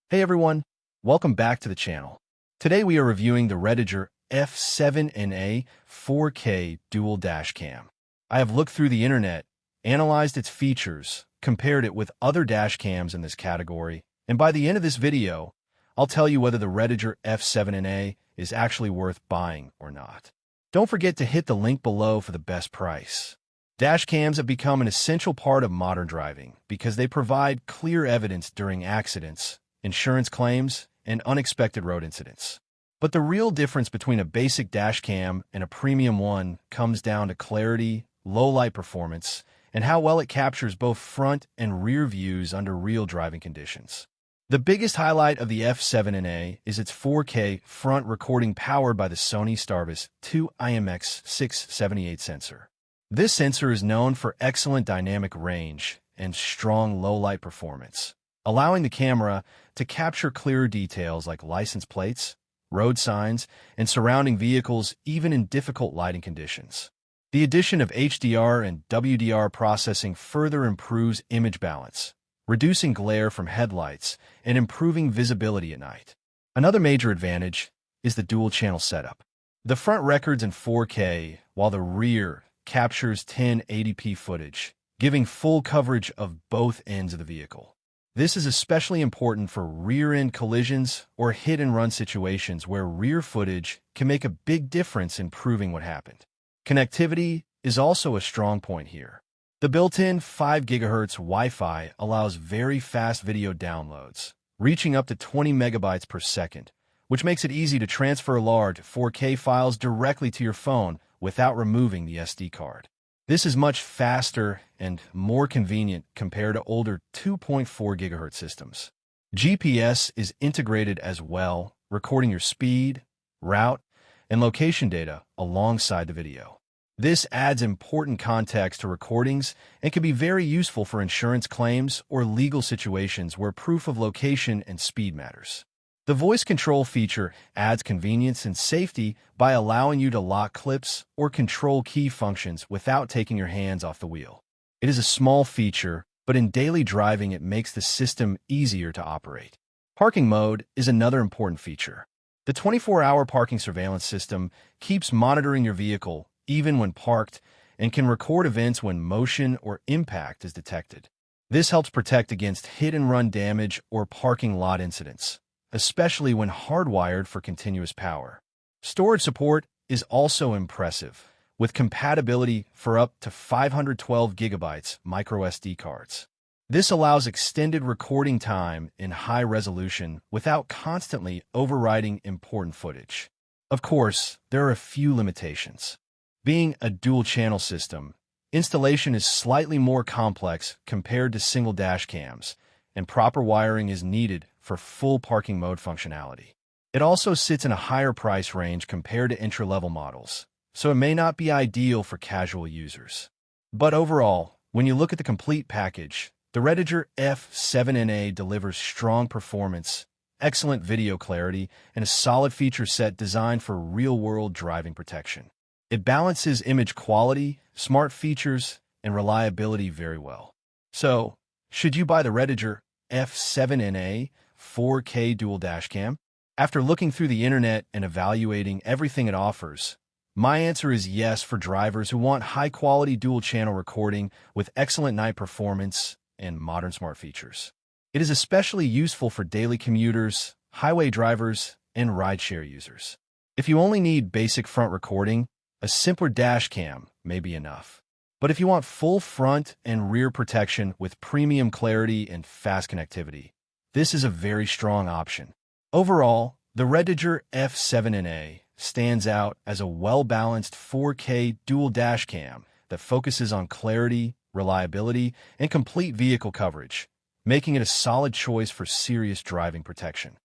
Hey everyone, welcome back to the channel. Today we are reviewing the REDTIGER F7NA 4K dual dash cam. I have looked through the internet, analyzed its features, compared it with other dash cams in this category, and by the end of this video, I'll tell you whether the REDTIGER F7NA is actually worth buying or not. Don't forget to hit the link below for the best price. Dash cams have become an essential part of modern driving because they provide clear evidence during accidents, insurance claims, and unexpected road incidents. But the real difference between a basic dash cam and a premium one comes down to clarity, low-light performance, and how well it captures both front and rear views under real driving conditions. The biggest highlight of the F7NA is its 4K front recording powered by the Sony STARVIS 2 IMX678 sensor. This sensor is known for excellent dynamic range and strong low-light performance, allowing the camera to capture clearer details like license plates, road signs, and surrounding vehicles even in difficult lighting conditions. The addition of HDR and WDR processing further improves image balance, reducing glare from headlights and improving visibility at night. Another major advantage is the dual-channel setup. The front records in 4K, while the rear captures 1080p footage, giving full coverage of both ends of the vehicle. This is especially important for rear-end collisions or hit-and-run situations where rear footage can make a big difference in proving what happened. Connectivity is also a strong point here. The built-in 5 GHz Wi-Fi allows very fast video downloads, reaching up to 20 megabytes per second, which makes it easy to transfer large 4K files directly to your phone without removing the SD card. This is much faster and more convenient compared to older 2.4 GHz systems. GPS is integrated as well, recording your speed, route, and location data alongside the video. This adds important context to recordings and can be very useful for insurance claims or legal situations where proof of location and speed matters. The voice control feature adds convenience and safety by allowing you to lock clips or control key functions without taking your hands off the wheel. It is a small feature, but in daily driving it makes the system easier to operate. Parking mode is another important feature. The 24-hour parking surveillance system keeps monitoring your vehicle even when parked, and can record events when motion or impact is detected. This helps protect against hit-and-run damage or parking lot incidents, especially when hardwired for continuous power. Storage support is also impressive, with compatibility for up to 512 gigabytes microSD cards. This allows extended recording time in high resolution without constantly overwriting important footage. Of course, there are a few limitations. Being a dual-channel system, installation is slightly more complex compared to single dash cams, and proper wiring is needed for full parking mode functionality. It also sits in a higher price range compared to entry-level models, so it may not be ideal for casual users. But overall, when you look at the complete package, the REDTIGER F7NA delivers strong performance, excellent video clarity, and a solid feature set designed for real-world driving protection. It balances image quality, smart features, and reliability very well. So, should you buy the REDTIGER F7NA 4K dual dash cam? After looking through the internet and evaluating everything it offers, my answer is yes for drivers who want high-quality dual-channel recording with excellent night performance and modern smart features. It is especially useful for daily commuters, highway drivers, and rideshare users. If you only need basic front recording, a simpler dash cam may be enough. But if you want full front and rear protection with premium clarity and fast connectivity, this is a very strong option. Overall, the REDTIGER F7NA stands out as a well-balanced 4K dual dash cam that focuses on clarity, reliability, and complete vehicle coverage, making it a solid choice for serious driving protection.